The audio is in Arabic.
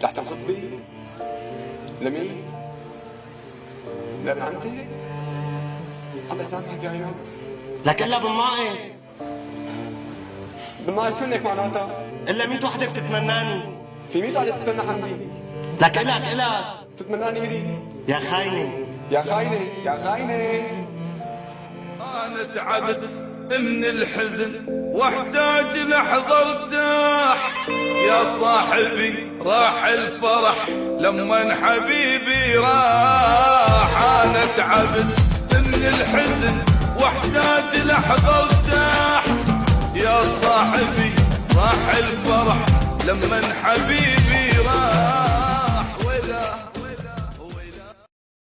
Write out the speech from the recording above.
رح تاخذ بي؟ لمين؟ لابن عمتي؟ الله يسامحك يا يونس. لك الا بالناقص. بالناقص منك معناتها؟ الا 100 وحده بتتمناني. في 100 وحده بتتمنى حمدي. لك الك بتتمناني الي؟ يا خاينه يا خاينه يا خاينه. انا تعبت من الحزن واحتاج لحظة ارتاح، يا صاحبي راح الفرح لما حبيبي راح. انا تعبت من الحزن واحتاج لحظة ارتاح، يا صاحبي راح الفرح لما حبيبي راح.